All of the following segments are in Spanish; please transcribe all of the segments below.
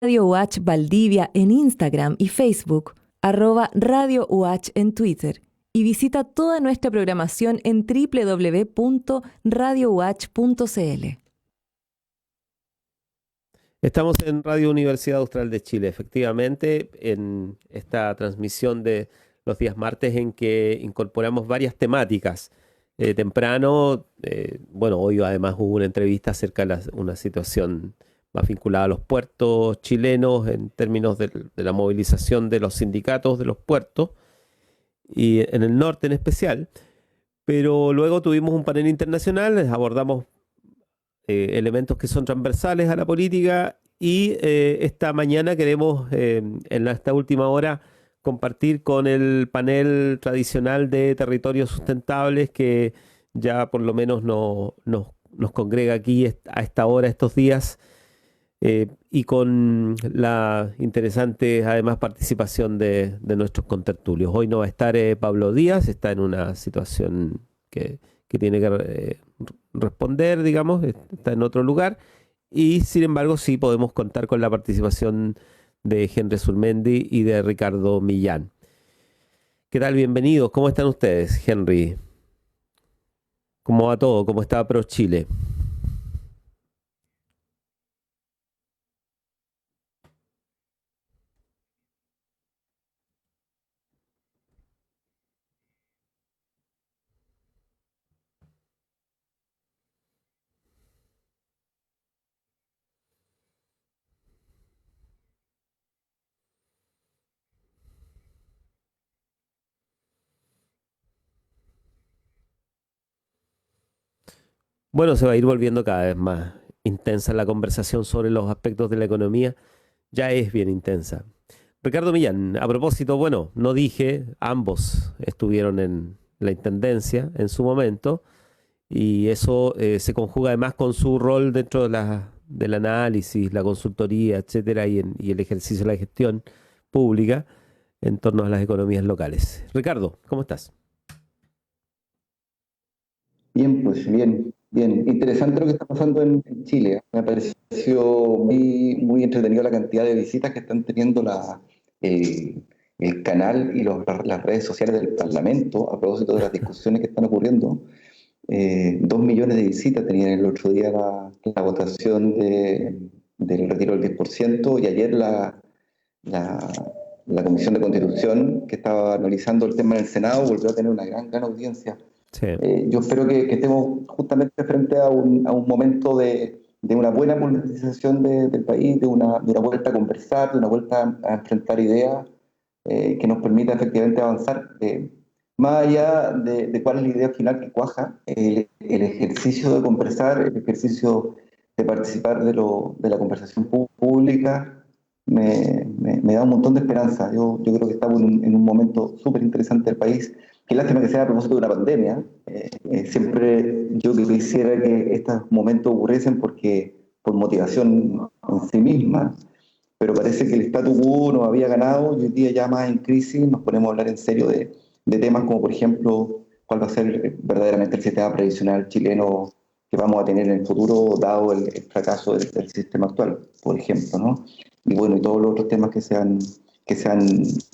Radio UH Valdivia en Instagram y Facebook, @Radio UH en Twitter, y visita toda nuestra programación en www.radiouh.cl. Estamos en Radio Universidad Austral de Chile, efectivamente, en esta transmisión de los días martes en que incorporamos varias temáticas. Temprano, hoy además hubo una entrevista acerca de una situación más vinculada a los puertos chilenos en términos de la movilización de los sindicatos de los puertos y en el norte en especial. Pero luego tuvimos un panel internacional, abordamos elementos que son transversales a la política y esta mañana queremos, en esta última hora, compartir con el panel tradicional de territorios sustentables que ya por lo menos nos congrega aquí a esta hora, estos días, y con la interesante, además, participación de nuestros contertulios. Hoy no va a estar Pablo Díaz, está en una situación que tiene que responder, digamos, está en otro lugar, y sin embargo sí podemos contar con la participación de Henry Surmendi y de Ricardo Millán. ¿Qué tal? Bienvenidos. ¿Cómo están ustedes, Henry? ¿Cómo va todo? ¿Cómo está ProChile? Bueno, se va a ir volviendo cada vez más intensa la conversación sobre los aspectos de la economía. Ya es bien intensa. Ricardo Millán, a propósito, bueno, no dije, ambos estuvieron en la intendencia en su momento y eso se conjuga además con su rol dentro del análisis, la consultoría, etcétera, y el ejercicio de la gestión pública en torno a las economías locales. Ricardo, ¿cómo estás? Bien, pues bien, bien. Interesante lo que está pasando en Chile. Me ha parecido muy entretenido la cantidad de visitas que están teniendo el canal y las redes sociales del Parlamento a propósito de las discusiones que están ocurriendo. 2 millones de visitas tenían el otro día la votación del retiro del 10% y ayer la, la Comisión de Constitución, que estaba analizando el tema en el Senado, volvió a tener una gran audiencia. Sí. Yo espero que estemos justamente frente a un momento de una buena politización del país, de una vuelta a conversar, de una vuelta a enfrentar ideas que nos permita efectivamente avanzar. Más allá de cuál es la idea final que cuaja, el ejercicio de conversar, el ejercicio de participar de la conversación pública, me da un montón de esperanza. Yo creo que estamos en un momento súper interesante del país. Qué lástima que sea a propósito de una pandemia. Siempre yo quisiera que estos momentos ocurriesen por motivación en sí misma, pero parece que el statu quo nos había ganado y hoy día ya más en crisis nos ponemos a hablar en serio de temas como, por ejemplo, cuál va a ser verdaderamente el sistema previsional chileno que vamos a tener en el futuro, dado el fracaso del sistema actual, por ejemplo, ¿no? Y bueno, y todos los otros temas que se han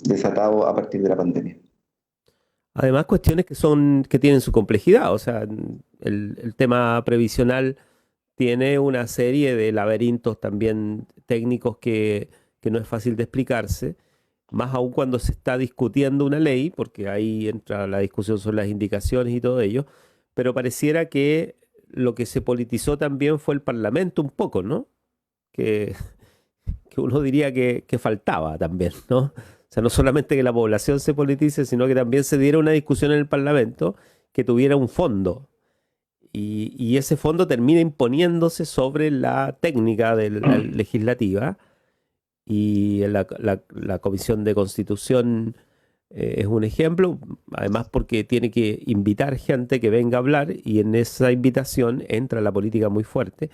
desatado a partir de la pandemia. Además, cuestiones que tienen su complejidad. O sea, el tema previsional tiene una serie de laberintos también técnicos que no es fácil de explicarse, más aún cuando se está discutiendo una ley, porque ahí entra la discusión sobre las indicaciones y todo ello, pero pareciera que lo que se politizó también fue el Parlamento un poco, ¿no? Que, que uno diría que faltaba también, ¿no? O sea, no solamente que la población se politice, sino que también se diera una discusión en el Parlamento que tuviera un fondo. Y ese fondo termina imponiéndose sobre la técnica de la legislativa y la Comisión de Constitución es un ejemplo, además porque tiene que invitar gente que venga a hablar y en esa invitación entra la política muy fuerte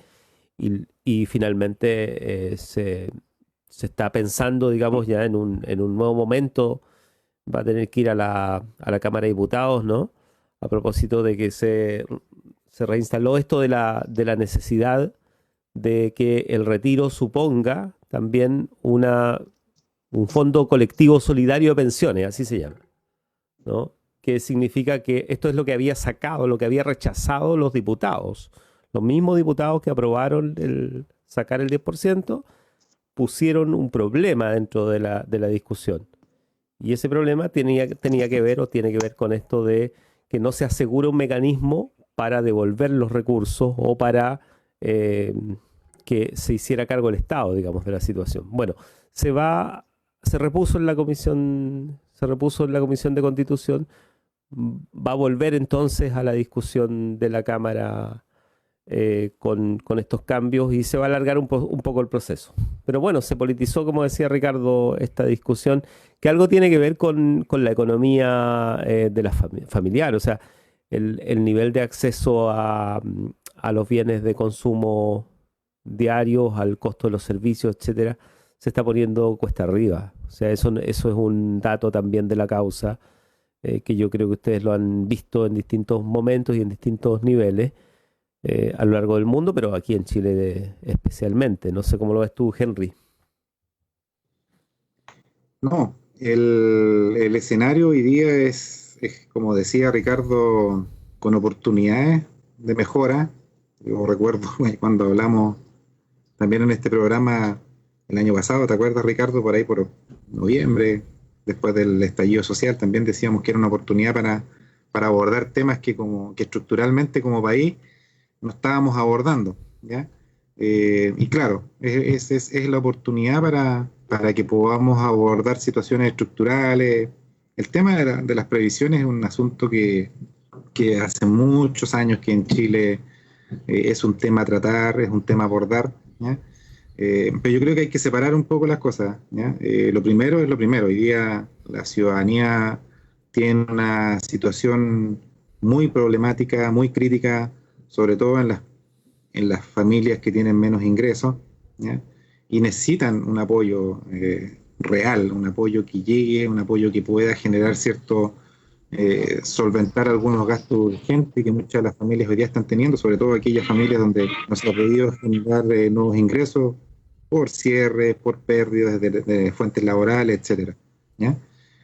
y finalmente se está pensando, digamos, ya en un nuevo momento. Va a tener que ir a la Cámara de Diputados, ¿no? A propósito de que se reinstaló esto de la necesidad de que el retiro suponga también un fondo colectivo solidario de pensiones, así se llama, ¿no? Que significa que esto es lo que había sacado, lo que había rechazado los diputados. Los mismos diputados que aprobaron sacar el 10%, pusieron un problema dentro de la discusión. Y ese problema tenía que ver o tiene que ver con esto de que no se asegura un mecanismo para devolver los recursos o para que se hiciera cargo el Estado, digamos, de la situación. Bueno, se repuso en la comisión de Constitución, va a volver entonces a la discusión de la Cámara con estos cambios y se va a alargar un poco el proceso. Pero bueno, se politizó, como decía Ricardo, esta discusión, que algo tiene que ver con la economía de la familiar, o sea, el nivel de acceso a los bienes de consumo diarios, al costo de los servicios, etcétera, se está poniendo cuesta arriba. O sea, eso es un dato también de la causa, que yo creo que ustedes lo han visto en distintos momentos y en distintos niveles a lo largo del mundo, pero aquí en Chile especialmente. No sé cómo lo ves tú, Henry. No, el escenario hoy día es, como decía Ricardo, con oportunidades de mejora. Yo recuerdo cuando hablamos también en este programa el año pasado, ¿te acuerdas, Ricardo? Por ahí por noviembre, después del estallido social, también decíamos que era una oportunidad para abordar temas que estructuralmente como país no estábamos abordando, ¿ya? Y claro, es la oportunidad para que podamos abordar situaciones estructurales. El tema de las previsiones es un asunto que hace muchos años que en Chile es un tema a tratar, es un tema a abordar, ¿ya? Pero yo creo que hay que separar un poco las cosas, ¿ya? Lo primero es lo primero. Hoy día la ciudadanía tiene una situación muy problemática, muy crítica, sobre todo en las familias que tienen menos ingresos, ¿ya? Y necesitan un apoyo real, un apoyo que llegue, un apoyo que pueda generar solventar algunos gastos urgentes que muchas de las familias hoy día están teniendo, sobre todo aquellas familias donde no se ha podido generar nuevos ingresos por cierres, por pérdidas de fuentes laborales, etcétera, ¿ya?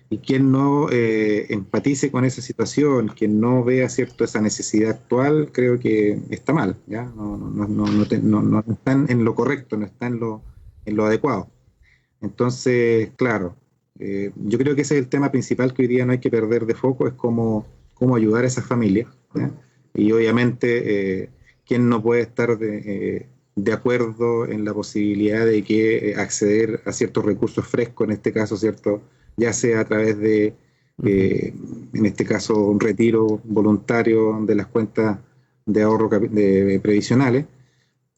Y quien no empatice con esa situación, quien no vea esa necesidad actual, creo que está mal, ¿ya? No está en lo correcto, no está en lo adecuado. Entonces, claro, yo creo que ese es el tema principal que hoy día no hay que perder de foco, es cómo ayudar a esas familias, ¿ya? Y obviamente, ¿quién no puede estar de acuerdo en la posibilidad de que acceder a ciertos recursos frescos, en este caso, ¿cierto?, ya sea a través de, en este caso, un retiro voluntario de las cuentas de ahorro previsionales.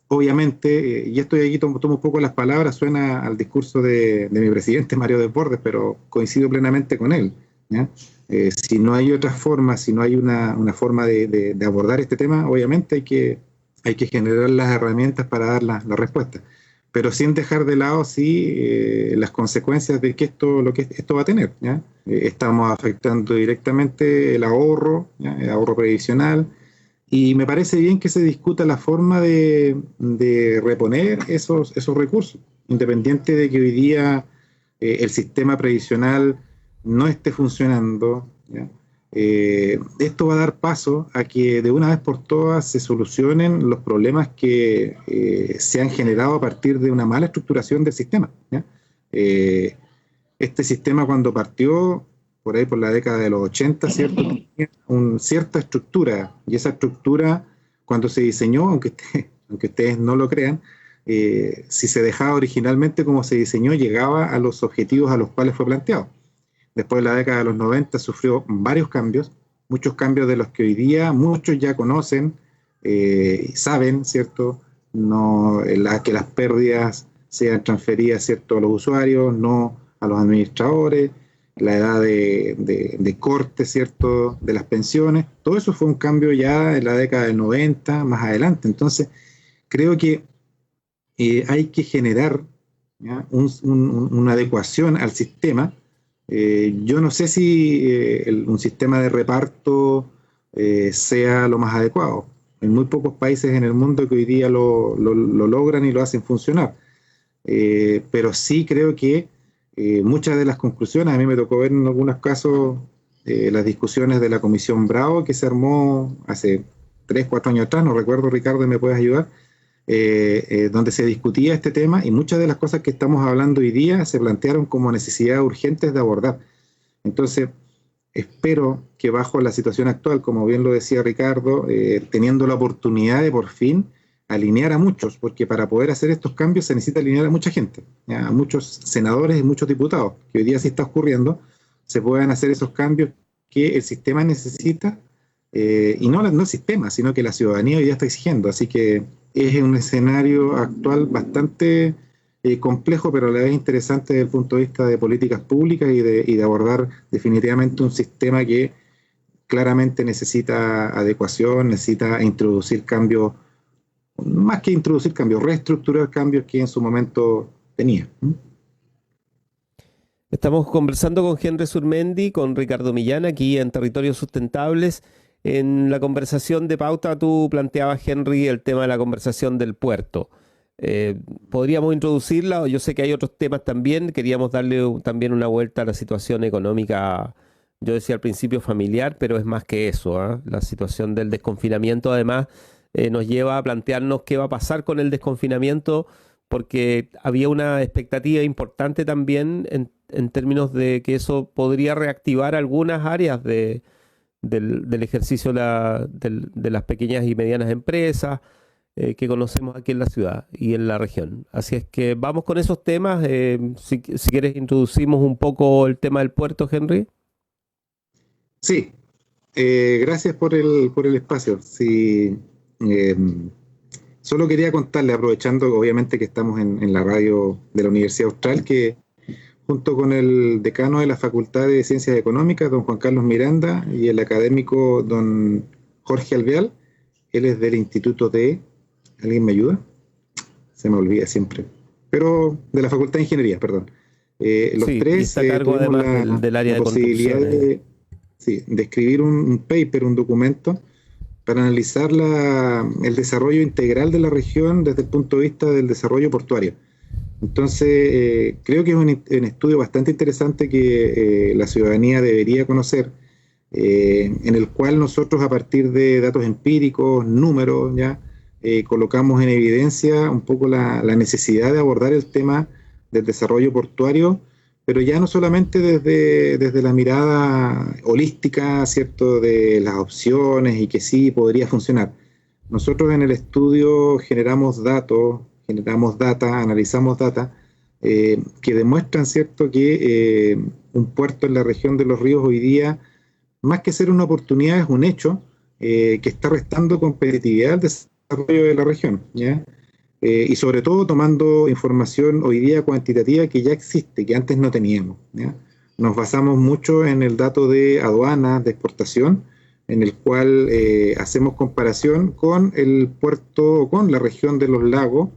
Obviamente, y esto aquí tomo un poco las palabras, suena al discurso de mi presidente Mario Desbordes, pero coincido plenamente con él, ¿ya? Si no hay otra forma, si no hay una forma de abordar este tema, obviamente hay que generar las herramientas para dar la respuesta, pero sin dejar de lado las consecuencias de lo que esto va a tener, ¿ya? Estamos afectando directamente el ahorro, ¿ya?, el ahorro previsional, y me parece bien que se discuta la forma de reponer esos recursos, independiente de que hoy día el sistema previsional no esté funcionando, ¿ya? Esto va a dar paso a que de una vez por todas se solucionen los problemas que se han generado a partir de una mala estructuración del sistema, ¿ya? Este sistema, cuando partió por ahí por la década de los 80, ¿cierto?, tenía cierta estructura, y esa estructura, cuando se diseñó, aunque ustedes no lo crean, si se dejaba originalmente como se diseñó, llegaba a los objetivos a los cuales fue planteado. Después de la década de los 90 sufrió varios cambios, muchos cambios de los que hoy día muchos ya conocen, saben, ¿cierto?, que las pérdidas sean transferidas, ¿cierto?, a los usuarios, no a los administradores, la edad de corte, ¿cierto?, de las pensiones. Todo eso fue un cambio ya en la década del 90, más adelante. Entonces, creo que hay que generar, ¿ya?, una adecuación al sistema. Yo no sé si un sistema de reparto sea lo más adecuado. Hay muy pocos países en el mundo que hoy día lo logran y lo hacen funcionar. pero sí creo que muchas de las conclusiones, a mí me tocó ver en algunos casos las discusiones de la Comisión Bravo que se armó hace 3, 4 años atrás, no recuerdo, Ricardo, ¿me puedes ayudar? Donde se discutía este tema y muchas de las cosas que estamos hablando hoy día se plantearon como necesidades urgentes de abordar. Entonces, espero que bajo la situación actual, como bien lo decía Ricardo, teniendo la oportunidad de por fin alinear a muchos, porque para poder hacer estos cambios se necesita alinear a mucha gente, ¿ya? A muchos senadores y muchos diputados, que hoy día sí está ocurriendo, se puedan hacer esos cambios que el sistema necesita, y no el sistema, sino que la ciudadanía hoy día está exigiendo. Así que es un escenario actual bastante complejo, pero a la vez interesante desde el punto de vista de políticas públicas y de abordar definitivamente un sistema que claramente necesita adecuación, necesita introducir cambios, más que introducir cambios, reestructurar cambios que en su momento tenía. Estamos conversando con Henry Surmendi, con Ricardo Millán, aquí en Territorios Sustentables. En la conversación de pauta tú planteabas, Henry, el tema de la conversación del puerto. ¿Podríamos introducirla? Yo sé que hay otros temas también. Queríamos darle también una vuelta a la situación económica, yo decía al principio familiar, pero es más que eso, ¿eh? La situación del desconfinamiento, además, nos lleva a plantearnos qué va a pasar con el desconfinamiento, porque había una expectativa importante también en términos de que eso podría reactivar algunas áreas del ejercicio de las pequeñas y medianas empresas que conocemos aquí en la ciudad y en la región. Así es que vamos con esos temas. Si quieres, introducimos un poco el tema del puerto, Henry. Sí, gracias por el espacio. Sí, solo quería contarle, aprovechando obviamente que estamos en la radio de la Universidad Austral, que junto con el decano de la Facultad de Ciencias Económicas, don Juan Carlos Miranda, y el académico don Jorge Alvear, él es del Instituto de... ¿Alguien me ayuda? Se me olvida siempre. Pero de la Facultad de Ingeniería, perdón. Los Sí, y tres está a cargo además del área la de posibilidad construcciones. de escribir un paper, un documento, para analizar el desarrollo integral de la región desde el punto de vista del desarrollo portuario. Entonces, creo que es un estudio bastante interesante que la ciudadanía debería conocer, en el cual nosotros, a partir de datos empíricos, números, ya colocamos en evidencia un poco la necesidad de abordar el tema del desarrollo portuario, pero ya no solamente desde la mirada holística, ¿cierto?, de las opciones y que sí podría funcionar. Nosotros en el estudio generamos data, analizamos data que demuestran, ¿cierto?, que un puerto en la región de Los Ríos hoy día, más que ser una oportunidad, es un hecho que está restando competitividad al desarrollo de la región, ¿ya? Y sobre todo tomando información hoy día cuantitativa que ya existe, que antes no teníamos, ¿ya? Nos basamos mucho en el dato de aduanas, de exportación, en el cual hacemos comparación con el puerto, con la región de los lagos,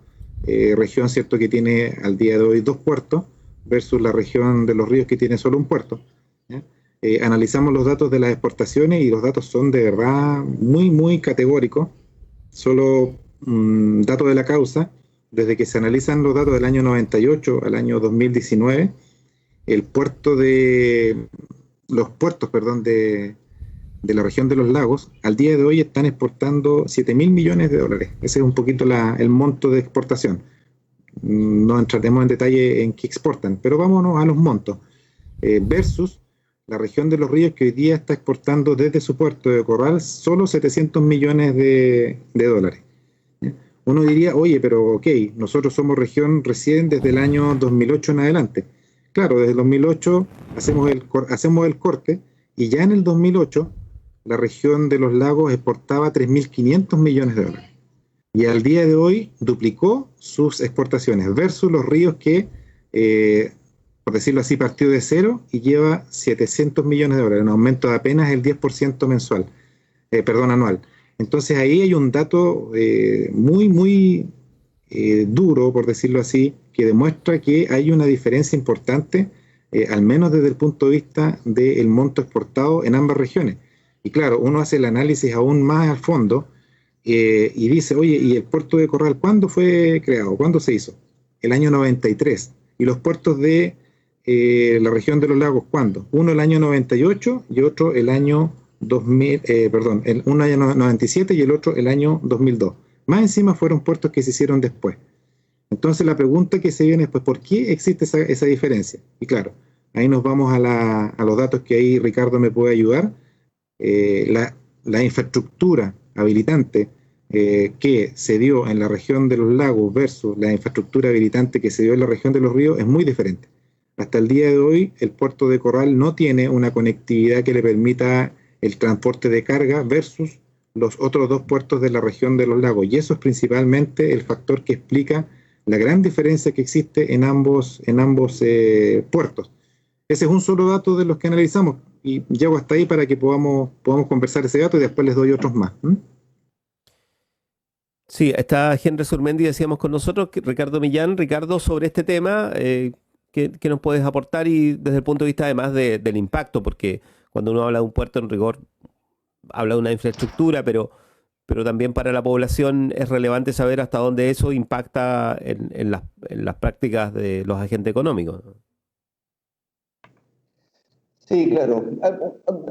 región, ¿cierto?, que tiene al día de hoy 2 puertos, versus la región de Los Ríos, que tiene solo un puerto, ¿ya? Analizamos los datos de las exportaciones y los datos son de verdad muy, muy categóricos. Solo dato de la causa, desde que se analizan los datos del año 98 al año 2019, los puertos de la región de los lagos, al día de hoy están exportando 7.000 millones de dólares. Ese es un poquito el monto de exportación. No entraremos en detalle en qué exportan, pero vámonos a los montos. Versus la región de Los Ríos, que hoy día está exportando desde su puerto de Corral solo 700 millones de dólares. Uno diría, oye, pero ok, nosotros somos región recién desde el año 2008 en adelante. Claro, desde el 2008 hacemos el corte, y ya en el 2008 la región de los lagos exportaba 3.500 millones de dólares. Y al día de hoy duplicó sus exportaciones, versus Los Ríos que, por decirlo así, partió de cero y lleva 700 millones de dólares, un aumento de apenas el 10% anual. Entonces ahí hay un dato muy, muy duro, por decirlo así, que demuestra que hay una diferencia importante, al menos desde el punto de vista del monto exportado en ambas regiones. Y claro, uno hace el análisis aún más al fondo y dice, oye, ¿y el puerto de Corral cuándo fue creado? ¿Cuándo se hizo? el año 93. Y los puertos de la región de los lagos, ¿cuándo? Uno el año 98 y otro el año 2000, uno el año 97 y el otro el año 2002. Más encima fueron puertos que se hicieron después. Entonces la pregunta que se viene es, pues, ¿por qué existe esa diferencia? Y claro, ahí nos vamos a los datos que ahí Ricardo me puede ayudar. La infraestructura habilitante que se dio en la región de los lagos versus la infraestructura habilitante que se dio en la región de los ríos es muy diferente. Hasta el día de hoy, el puerto de Corral no tiene una conectividad que le permita el transporte de carga versus los otros dos puertos de la región de los lagos. Y eso es principalmente el factor que explica la gran diferencia que existe en ambos puertos. Ese es un solo dato de los que analizamos y llego hasta ahí para que podamos conversar ese dato y después les doy otros más. Sí, está Henry Surmendi, decíamos con nosotros, Ricardo Millán. Ricardo, sobre este tema, ¿qué nos puedes aportar? Y desde el punto de vista además del impacto, porque cuando uno habla de un puerto, en rigor, habla de una infraestructura, pero también para la población es relevante saber hasta dónde eso impacta en las prácticas de los agentes económicos. Sí, claro.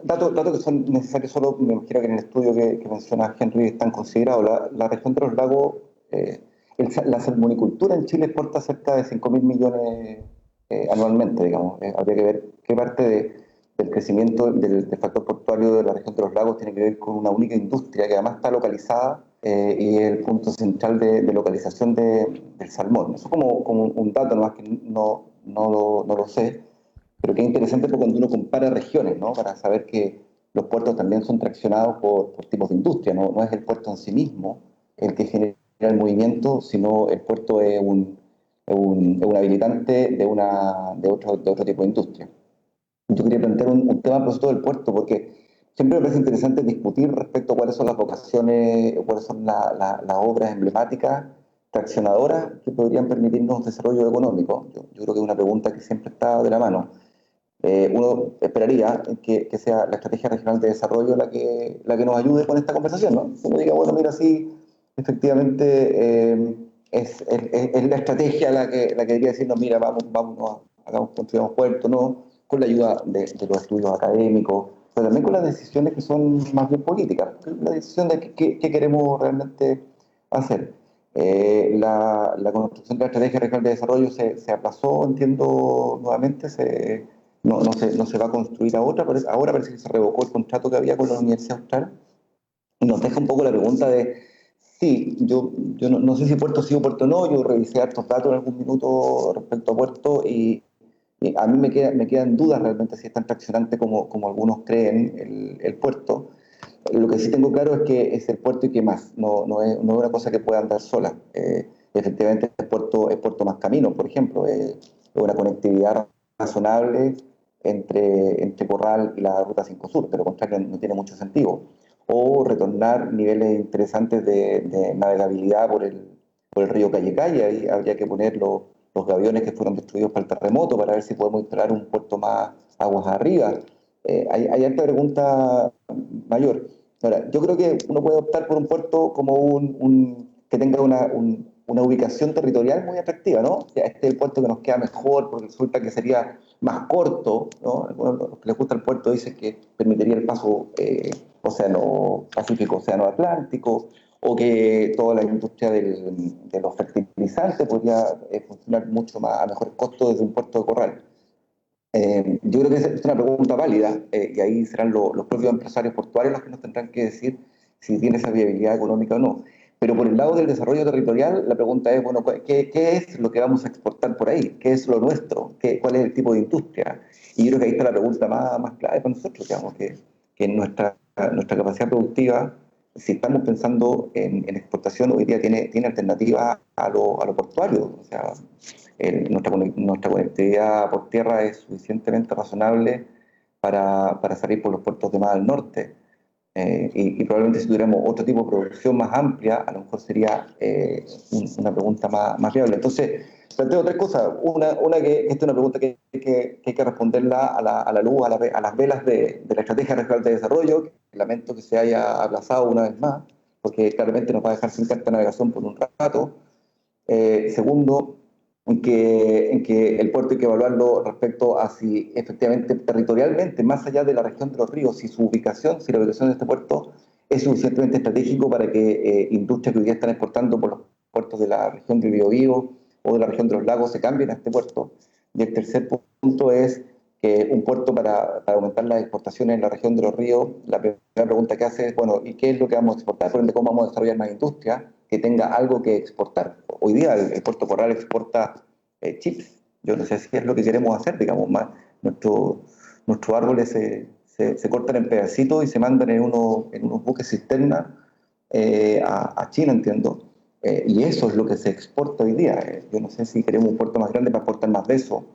Datos que son necesarios solo, me imagino que en el estudio que menciona Henry están considerados. La región de los lagos, la salmonicultura en Chile exporta cerca de 5.000 millones anualmente, digamos. Habría que ver qué parte del crecimiento del factor portuario de la región de los lagos tiene que ver con una única industria que además está localizada y es el punto central de localización del salmón. Eso como un dato, nomás que no lo sé. Pero que es interesante porque cuando uno compara regiones, ¿no? Para saber que los puertos también son traccionados por tipos de industria, no es el puerto en sí mismo el que genera el movimiento, sino el puerto es un habilitante de otro tipo de industria. Yo quería plantear un tema a propósito del puerto, porque siempre me parece interesante discutir respecto a cuáles son las vocaciones, cuáles son las obras emblemáticas, traccionadoras, que podrían permitirnos desarrollo económico. Yo creo que es una pregunta que siempre está de la mano. Uno esperaría que sea la estrategia regional de desarrollo la que nos ayude con esta conversación, ¿no? Uno diga, bueno, mira, sí, efectivamente es la estrategia la que debería decirnos, mira, construyamos puertos, ¿no? Con la ayuda de los estudios académicos, pero también con las decisiones que son más bien políticas, la decisión de qué queremos realmente hacer. La construcción de la estrategia regional de desarrollo se aplazó, entiendo, nuevamente, no se va a construir ahora parece que se revocó el contrato que había con la Universidad Austral y nos deja un poco la pregunta de, sí, yo no sé si Puerto sí o Puerto no, yo revisé hartos datos en algún minuto respecto a Puerto y a mí me quedan dudas realmente si es tan traccionante como algunos creen el puerto. Lo que sí tengo claro es que es el puerto y que más, no es una cosa que pueda andar sola. Efectivamente, es puerto más camino, por ejemplo, es una conectividad razonable entre Corral y la Ruta 5 Sur, de lo contrario no tiene mucho sentido. O retornar niveles interesantes de navegabilidad por el río Callecaya, y habría que poner los gaviones que fueron destruidos para el terremoto para ver si podemos instalar un puerto más aguas arriba. Hay esta pregunta mayor. Ahora, yo creo que uno puede optar por un puerto como que tenga una ubicación territorial muy atractiva, ¿no? Ya este es el puerto que nos queda mejor porque resulta que sería más corto, ¿no? Algunos de los que les gusta el puerto dicen que permitiría el paso Océano Pacífico, Océano Atlántico, o que toda la industria de los fertilizantes podría funcionar mucho más a mejor costo desde un puerto de Corral. Yo creo que es una pregunta válida y ahí serán los propios empresarios portuarios los que nos tendrán que decir si tiene esa viabilidad económica o no. Pero por el lado del desarrollo territorial, la pregunta es, bueno, ¿qué es lo que vamos a exportar por ahí? ¿Qué es lo nuestro? ¿Cuál es el tipo de industria? Y yo creo que ahí está la pregunta más clave para nosotros, digamos, que nuestra capacidad productiva, si estamos pensando en exportación, hoy día tiene alternativa a lo portuario. O sea, nuestra conectividad por tierra es suficientemente razonable para salir por los puertos de más al norte. Y probablemente si tuviéramos otro tipo de producción más amplia, a lo mejor sería una pregunta más viable. Entonces, planteo tres cosas. Una que esta es una pregunta que hay que responderla a la luz, a las velas de la Estrategia Regional de Desarrollo, que lamento que se haya aplazado una vez más, porque claramente nos va a dejar sin carta de navegación por un rato. Segundo, en que el puerto hay que evaluarlo respecto a si efectivamente territorialmente, más allá de la región de los ríos, si la ubicación de este puerto es suficientemente estratégico para que industrias que hoy día están exportando por los puertos de la región del Biobío o de la región de los lagos se cambien a este puerto. Y el tercer punto es que un puerto para aumentar las exportaciones en la región de los ríos, la primera pregunta que hace es, bueno, ¿y qué es lo que vamos a exportar? Por ende, ¿cómo vamos a desarrollar más industria que tenga algo que exportar? Hoy día el puerto Corral exporta chips. Yo no sé si es lo que queremos hacer, digamos, más. Nuestros árboles se cortan en pedacitos y se mandan en unos buques cisterna a China, entiendo. Y eso es lo que se exporta hoy día. Yo no sé si queremos un puerto más grande para exportar más de eso,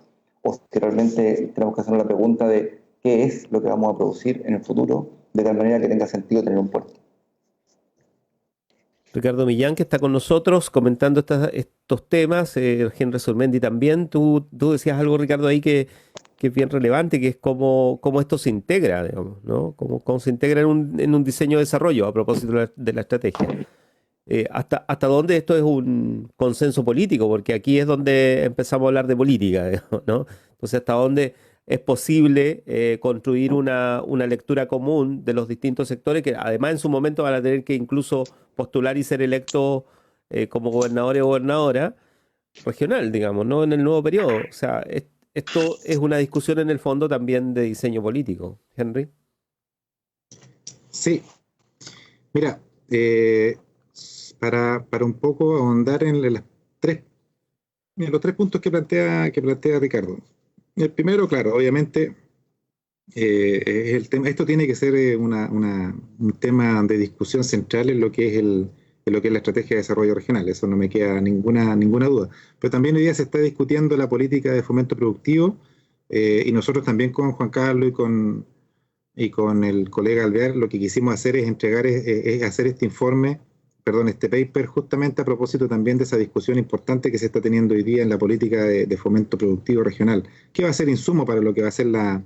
o si realmente tenemos que hacernos la pregunta de qué es lo que vamos a producir en el futuro, de tal manera que tenga sentido tener un puerto. Ricardo Millán, que está con nosotros comentando estos temas, Henry Surmendi también. Tú decías algo, Ricardo, ahí que es bien relevante, que es cómo esto se integra, digamos, ¿no? Cómo se integra en un diseño de desarrollo a propósito de la estrategia. Hasta dónde esto es un consenso político, porque aquí es donde empezamos a hablar de política, digamos, ¿no? Entonces, hasta dónde es posible construir una lectura común de los distintos sectores que además en su momento van a tener que incluso postular y ser electos como gobernadores o gobernadora regional, digamos, ¿no? En el nuevo periodo. O sea, esto es una discusión en el fondo también de diseño político. Henry. Sí. Mira, para un poco ahondar en los tres puntos que plantea Ricardo. El primero, claro, obviamente, es el tema. Esto tiene que ser un tema de discusión central en lo que es la estrategia de desarrollo regional. Eso no me queda ninguna duda. Pero también hoy día se está discutiendo la política de fomento productivo, y nosotros también con Juan Carlos y con el colega Alvear lo que quisimos hacer es hacer este paper justamente a propósito también de esa discusión importante que se está teniendo hoy día en la política de fomento productivo regional, que va a ser insumo para lo que va a ser la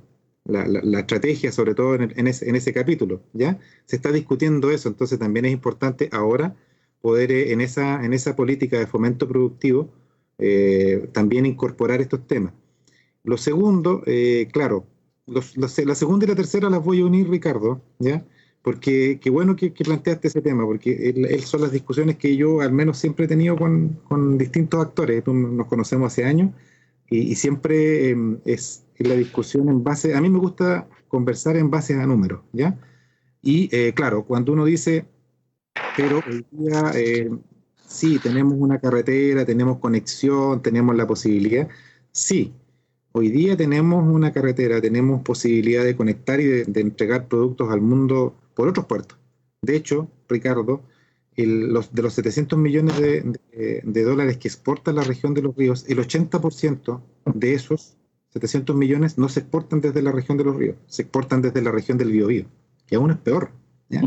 estrategia, sobre todo en ese capítulo, ¿ya? Se está discutiendo eso, entonces también es importante ahora poder en esa política de fomento productivo también incorporar estos temas. Lo segundo, claro, la segunda y la tercera las voy a unir, Ricardo, ¿ya? Porque qué bueno que planteaste ese tema, porque son las discusiones que yo al menos siempre he tenido con distintos actores. Nos conocemos hace años y siempre es la discusión en base, a mí me gusta conversar en base a números, ¿ya? Y claro, cuando uno dice, pero hoy día sí, tenemos una carretera, tenemos conexión, tenemos la posibilidad, sí. Hoy día tenemos una carretera, tenemos posibilidad de conectar y de entregar productos al mundo por otros puertos. De hecho, Ricardo, de los 700 millones de dólares que exporta la región de los ríos, el 80% de esos 700 millones no se exportan desde la región de los ríos, se exportan desde la región del Biobío, que aún es peor, ¿ya?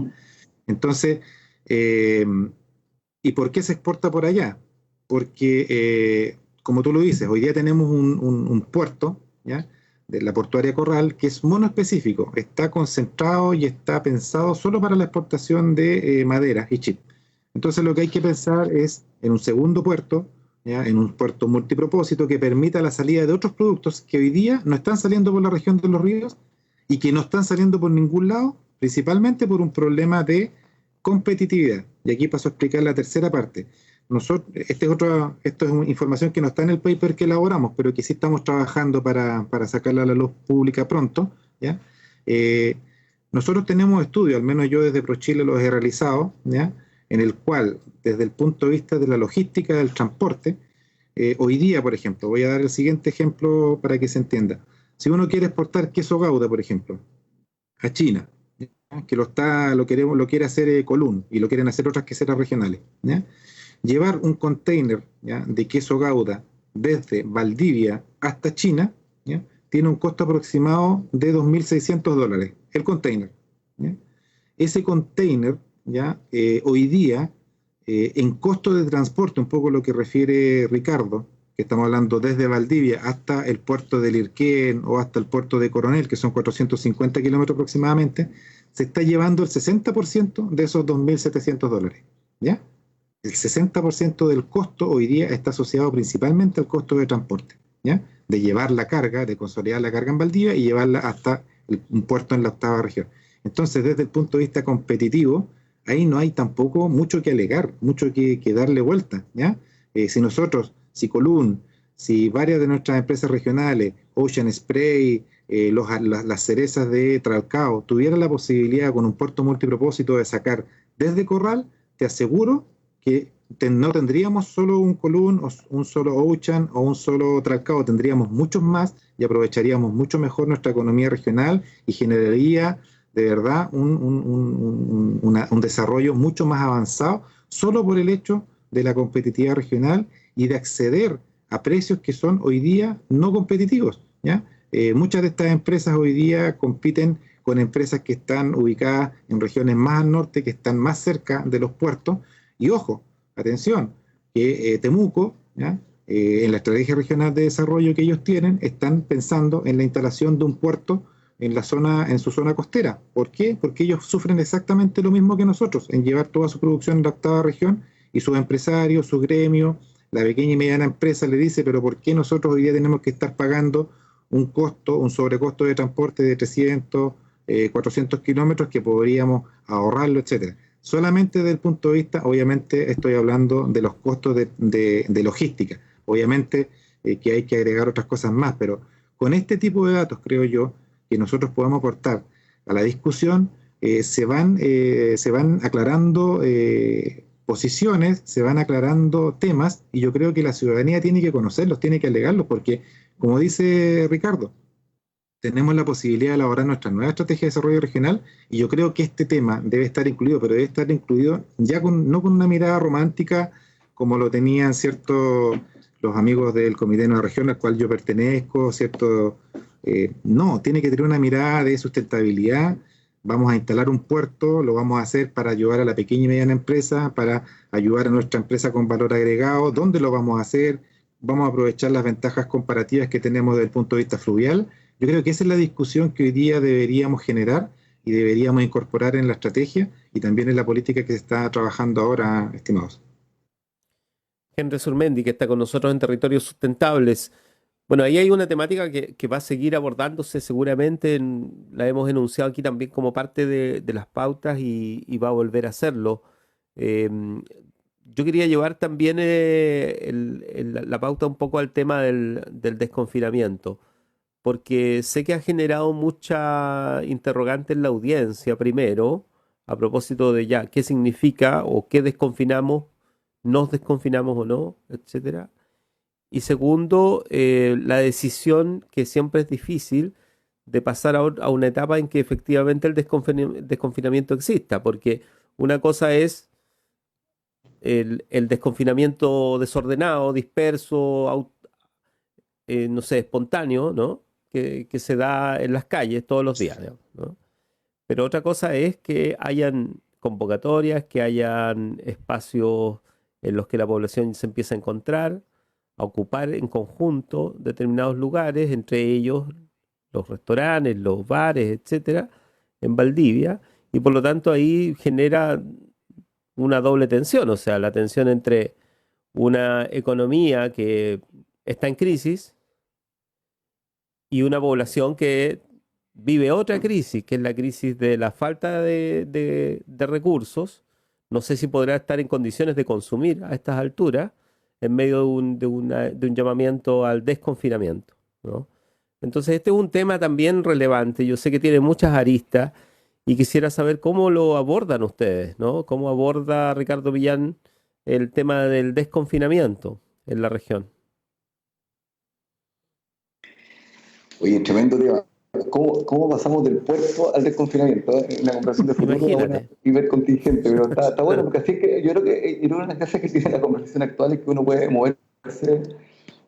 Entonces, ¿y por qué se exporta por allá? Porque como tú lo dices, hoy día tenemos un puerto, ¿ya?, de la portuaria Corral, que es monoespecífico, está concentrado y está pensado solo para la exportación de madera y chip. Entonces lo que hay que pensar es en un segundo puerto, ¿ya?, en un puerto multipropósito que permita la salida de otros productos que hoy día no están saliendo por la región de los ríos y que no están saliendo por ningún lado, principalmente por un problema de competitividad. Y aquí paso a explicar la tercera parte. Esto es información que no está en el paper que elaboramos, pero que sí estamos trabajando para sacarla a la luz pública pronto, ¿ya? Nosotros tenemos estudios, al menos yo desde ProChile los he realizado, ¿ya?, en el cual, desde el punto de vista de la logística del transporte, hoy día, por ejemplo, voy a dar el siguiente ejemplo para que se entienda. Si uno quiere exportar queso Gouda, por ejemplo, a China, ¿ya?, que lo quiere hacer Colún y lo quieren hacer otras queseras regionales, ¿ya?, llevar un container, ¿ya?, de queso Gouda desde Valdivia hasta China, ¿ya?, tiene un costo aproximado de $2.600 el container, ¿ya? Ese container, ¿ya?, hoy día en costo de transporte, un poco lo que refiere Ricardo, que estamos hablando desde Valdivia hasta el puerto de Lirquén o hasta el puerto de Coronel, que son 450 kilómetros aproximadamente, se está llevando el 60% de esos $2.700, ¿ya? El 60% del costo hoy día está asociado principalmente al costo de transporte, ¿ya? De llevar la carga, de consolidar la carga en Valdivia y llevarla hasta un puerto en la octava región. Entonces, desde el punto de vista competitivo, ahí no hay tampoco mucho que alegar, mucho que darle vuelta, ¿ya? Si Colún, si varias de nuestras empresas regionales, Ocean Spray, las cerezas de Tralcao, tuvieran la posibilidad con un puerto multipropósito de sacar desde Corral, te aseguro que no tendríamos solo un Colún, o un solo Ocean o un solo Tralcao, tendríamos muchos más y aprovecharíamos mucho mejor nuestra economía regional y generaría de verdad un desarrollo mucho más avanzado solo por el hecho de la competitividad regional y de acceder a precios que son hoy día no competitivos, ¿ya? Muchas de estas empresas hoy día compiten con empresas que están ubicadas en regiones más al norte, que están más cerca de los puertos. Y ojo, atención, que Temuco, ¿ya? En la estrategia regional de desarrollo que ellos tienen, están pensando en la instalación de un puerto en su zona costera. ¿Por qué? Porque ellos sufren exactamente lo mismo que nosotros, en llevar toda su producción en la octava región, y sus empresarios, su gremio, la pequeña y mediana empresa le dice, pero ¿por qué nosotros hoy día tenemos que estar pagando un sobrecosto de transporte de 300, 400 kilómetros que podríamos ahorrarlo, etcétera? Solamente desde el punto de vista, obviamente estoy hablando de los costos de logística. Obviamente que hay que agregar otras cosas más, pero con este tipo de datos creo yo que nosotros podemos aportar a la discusión, se van aclarando posiciones, se van aclarando temas, y yo creo que la ciudadanía tiene que conocerlos, tiene que alegarlos, porque, como dice Ricardo, tenemos la posibilidad de elaborar nuestra nueva estrategia de desarrollo regional, y yo creo que este tema debe estar incluido, pero debe estar incluido ya no con una mirada romántica como lo tenían ciertos los amigos del Comité de Nueva Región al cual yo pertenezco, ¿cierto? No, tiene que tener una mirada de sustentabilidad. Vamos a instalar un puerto, lo vamos a hacer para ayudar a la pequeña y mediana empresa, para ayudar a nuestra empresa con valor agregado. ¿Dónde lo vamos a hacer? Vamos a aprovechar las ventajas comparativas que tenemos desde el punto de vista fluvial. Yo creo que esa es la discusión que hoy día deberíamos generar y deberíamos incorporar en la estrategia y también en la política que se está trabajando ahora, estimados. Henry Surmendi, que está con nosotros en Territorios Sustentables. Bueno, ahí hay una temática que va a seguir abordándose seguramente, la hemos enunciado aquí también como parte de las pautas y va a volver a hacerlo. Eh, yo quería llevar también la pauta un poco al tema del desconfinamiento, porque sé que ha generado mucha interrogante en la audiencia, primero, a propósito de ya qué significa o qué desconfinamos, nos desconfinamos o no, etcétera. Y segundo, la decisión, que siempre es difícil, de pasar a una etapa en que efectivamente el desconfinamiento exista, porque una cosa es el desconfinamiento desordenado, disperso, no sé, espontáneo, ¿no? Que se da en las calles todos los días, digamos, ¿no? Pero otra cosa es que hayan convocatorias, que hayan espacios en los que la población se empieza a encontrar, a ocupar en conjunto determinados lugares, entre ellos los restaurantes, los bares, etcétera, en Valdivia, y por lo tanto ahí genera una doble tensión, o sea, la tensión entre una economía que está en crisis y una población que vive otra crisis, que es la crisis de la falta de recursos. No sé si podrá estar en condiciones de consumir a estas alturas, en medio de un llamamiento al desconfinamiento, ¿no? Entonces este es un tema también relevante. Yo sé que tiene muchas aristas y quisiera saber cómo lo abordan ustedes, ¿no? ¿Cómo aborda Ricardo Millán el tema del desconfinamiento en la región? Oye, tremendo tema. ¿Cómo pasamos del puerto al desconfinamiento? Una conversación de futuro, Imagínate. hipercontingente, pero está bueno, porque así es que yo creo que una de las cosas que tiene la conversación actual es que uno puede moverse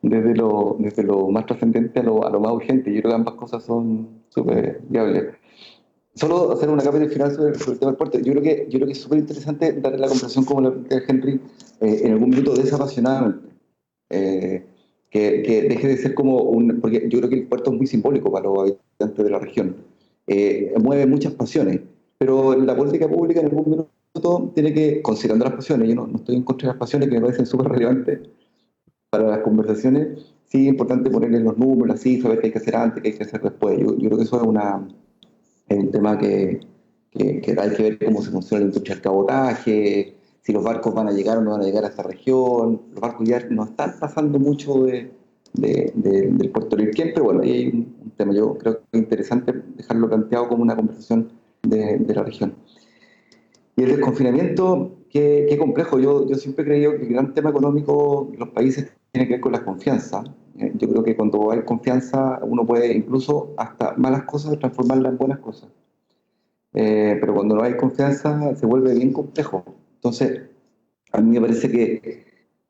desde lo más trascendente a lo más urgente. Yo creo que ambas cosas son súper viables. Solo hacer una cápita final sobre el tema del puerto. Yo creo que es súper interesante darle la conversación como la de Henry, en algún minuto desapasionadamente. Que deje de ser como porque yo creo que el puerto es muy simbólico para los habitantes de la región. Mueve muchas pasiones, pero la política pública en algún minuto tiene que, considerando las pasiones, yo no estoy en contra de las pasiones, que me parecen súper relevantes para las conversaciones, sí es importante ponerle los números, las cifras, ver qué hay que hacer antes, qué hay que hacer después. Yo creo que eso es un tema que hay que ver cómo se funciona la industria del cabotaje, si los barcos van a llegar o no van a llegar a esta región. Los barcos ya no están pasando mucho del puerto de Lirquén, pero bueno, ahí hay un tema. Yo creo que es interesante dejarlo planteado como una conversación de la región. Y el desconfinamiento, qué complejo. Yo siempre he creído que el gran tema económico de los países tiene que ver con la confianza. Yo creo que cuando hay confianza uno puede incluso hasta malas cosas transformarlas en buenas cosas. Pero cuando no hay confianza se vuelve bien complejo. Entonces, a mí me parece que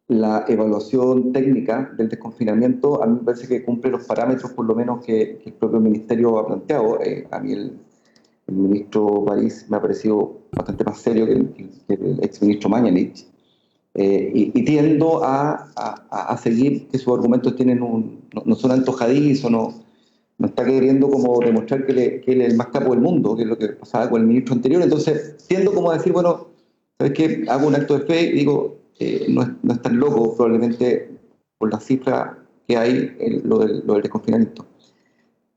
la evaluación técnica del desconfinamiento, a mí me parece que cumple los parámetros por lo menos que el propio ministerio ha planteado. A mí el ministro París me ha parecido bastante más serio que el exministro Mañalich, y tiendo a seguir que sus argumentos no son antojadizos, no está queriendo como demostrar que él es el más capo del mundo, que es lo que pasaba con el ministro anterior. Entonces tiendo como a decir, bueno, ¿sabes qué? Hago un acto de fe y digo, no es tan loco probablemente por la cifra que hay lo del desconfinamiento.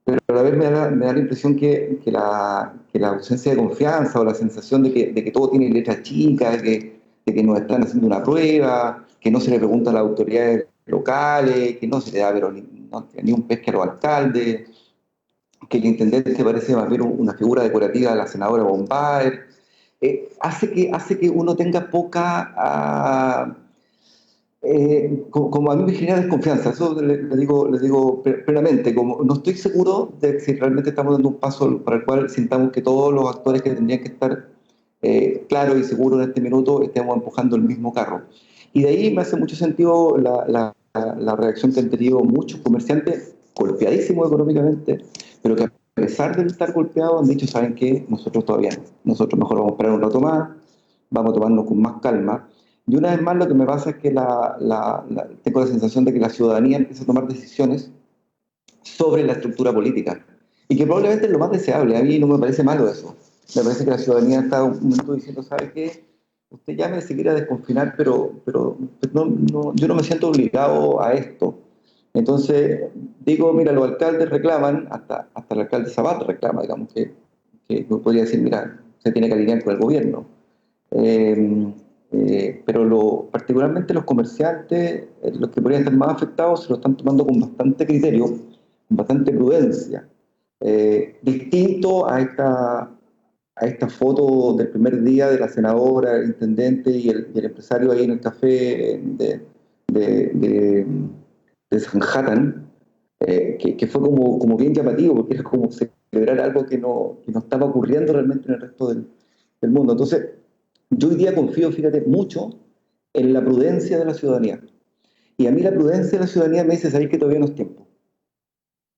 Pero a la vez me da la impresión que la ausencia de confianza o la sensación de que todo tiene letras chicas, de que nos están haciendo una prueba, que no se le pregunta a las autoridades locales, que no se le da ni un pesque a los alcaldes, que el intendente parece más bien una figura decorativa de la senadora Bombay, hace que uno tenga poca... como a mí me genera desconfianza, eso le digo plenamente, como no estoy seguro de si realmente estamos dando un paso para el cual sintamos que todos los actores que tendrían que estar claros y seguros en este minuto estemos empujando el mismo carro. Y de ahí me hace mucho sentido la reacción que han tenido muchos comerciantes golpeadísimos económicamente, pero que a pesar de estar golpeados han dicho, ¿saben qué? Nosotros todavía no. Nosotros mejor vamos a esperar un rato más, vamos a tomarnos con más calma. Y una vez más lo que me pasa es que tengo la sensación de que la ciudadanía empieza a tomar decisiones sobre la estructura política. Y que probablemente es lo más deseable. A mí no me parece malo eso. Me parece que la ciudadanía está un momento diciendo, ¿sabe qué? Usted ya me seguirá a desconfinar, pero yo no me siento obligado a esto. Entonces, digo, mira, los alcaldes reclaman, hasta el alcalde Sabato reclama, digamos, que podría decir, mira, se tiene que alinear con el gobierno. Pero particularmente los comerciantes, los que podrían estar más afectados, se lo están tomando con bastante criterio, con bastante prudencia. Distinto a esta foto del primer día de la senadora, el intendente y el empresario ahí en el café de Manhattan, que fue como bien llamativo, porque era como celebrar algo que no estaba ocurriendo realmente en el resto del mundo. Entonces, yo hoy día confío, fíjate, mucho en la prudencia de la ciudadanía. Y a mí la prudencia de la ciudadanía me dice, sabéis que todavía no es tiempo.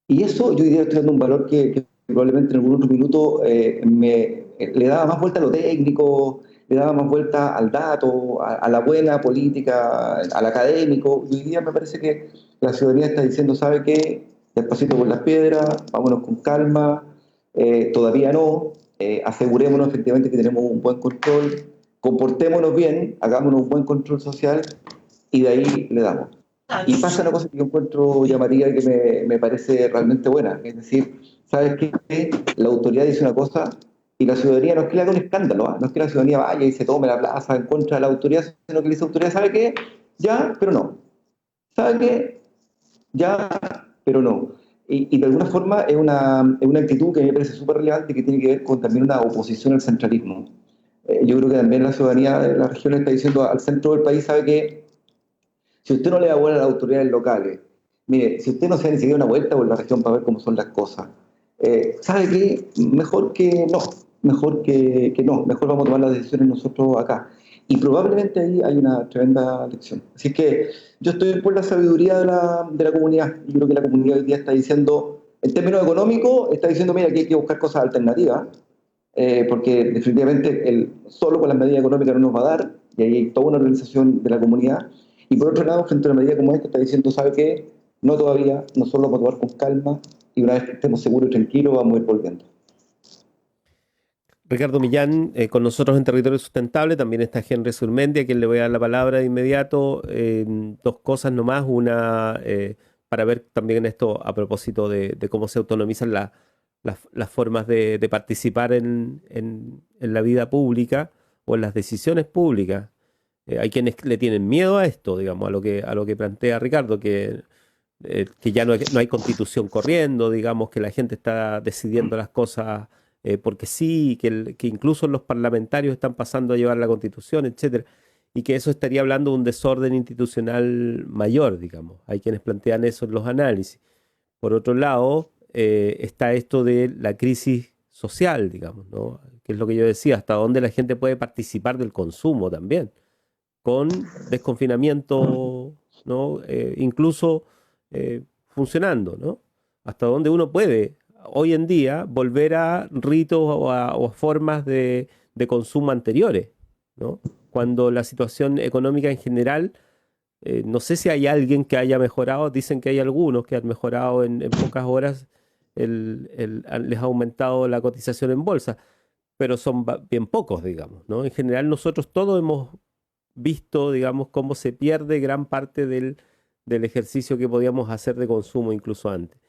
Y eso yo hoy día estoy dando un valor que probablemente en algún otro minuto le daba más vuelta a lo técnico, le daba más vuelta al dato, a la buena política, al académico. Y hoy día me parece que la ciudadanía está diciendo, ¿sabe qué? Despacito por las piedras, vámonos con calma, todavía no, asegurémonos efectivamente que tenemos un buen control, comportémonos bien, hagámonos un buen control social y de ahí le damos. Y pasa una cosa que yo encuentro llamativa y que me parece realmente buena, es decir, ¿sabes qué? La autoridad dice una cosa y la ciudadanía no es que le haga un escándalo, ¿eh? No es que la ciudadanía vaya y se tome la plaza en contra de la autoridad, sino que le dice a la autoridad, ¿sabe qué? Ya, pero no. ¿Sabe qué? Ya, pero no. Y de alguna forma es una actitud que a mí me parece súper relevante y que tiene que ver con también una oposición al centralismo. Yo creo que también la ciudadanía de la región está diciendo al centro del país, ¿sabe qué? Si usted no le da bola a las autoridades locales, mire, si usted no se da ni siquiera una vuelta por la región para ver cómo son las cosas, ¿sabe qué? Mejor que no, mejor que no, mejor vamos a tomar las decisiones nosotros acá. Y probablemente ahí hay una tremenda lección. Así que yo estoy por la sabiduría de la comunidad. Yo creo que la comunidad hoy día está diciendo, en términos económicos, está diciendo, mira, aquí hay que buscar cosas alternativas, porque definitivamente solo con las medidas económicas no nos va a dar, y ahí hay toda una organización de la comunidad. Y por otro lado, frente a una medida como esta, está diciendo, ¿sabe qué? No todavía, nosotros vamos a tomar con calma, y una vez que estemos seguros y tranquilos, vamos a ir volviendo. Ricardo Millán, con nosotros en Territorio Sustentable. También está Henry Surmendi, a quien le voy a dar la palabra de inmediato. Dos cosas nomás. Una, para ver también esto a propósito de cómo se autonomizan las formas de participar en la vida pública o en las decisiones públicas. Hay quienes le tienen miedo a esto, digamos, a lo que plantea Ricardo, que ya no hay constitución corriendo, digamos, que la gente está decidiendo las cosas porque sí, que incluso los parlamentarios están pasando a llevar la constitución, etcétera, y que eso estaría hablando de un desorden institucional mayor, digamos. Hay quienes plantean eso en los análisis. Por otro lado, está esto de la crisis social, digamos, ¿no? Que es lo que yo decía, hasta dónde la gente puede participar del consumo también, con desconfinamiento, ¿no? Incluso funcionando, ¿no? Hasta dónde uno puede hoy en día volver a ritos o a formas de consumo anteriores, ¿no? Cuando la situación económica en general, no sé si hay alguien que haya mejorado, dicen que hay algunos que han mejorado en pocas horas, les ha aumentado la cotización en bolsa, pero son bien pocos, digamos, ¿no? En general nosotros todos hemos visto, digamos, cómo se pierde gran parte del ejercicio que podíamos hacer de consumo incluso antes.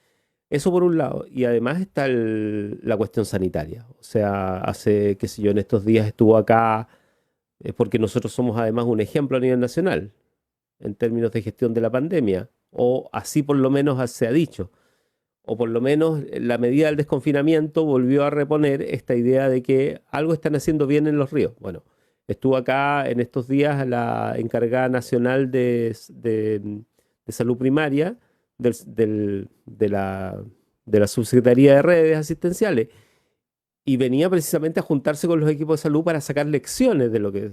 Eso por un lado, y además está la cuestión sanitaria. O sea, hace, qué sé yo, en estos días estuvo acá, porque nosotros somos además un ejemplo a nivel nacional en términos de gestión de la pandemia, o así por lo menos se ha dicho, o por lo menos la medida del desconfinamiento volvió a reponer esta idea de que algo están haciendo bien en los ríos. Bueno, estuvo acá en estos días la encargada nacional de salud primaria de la Subsecretaría de Redes Asistenciales, y venía precisamente a juntarse con los equipos de salud para sacar lecciones de lo que...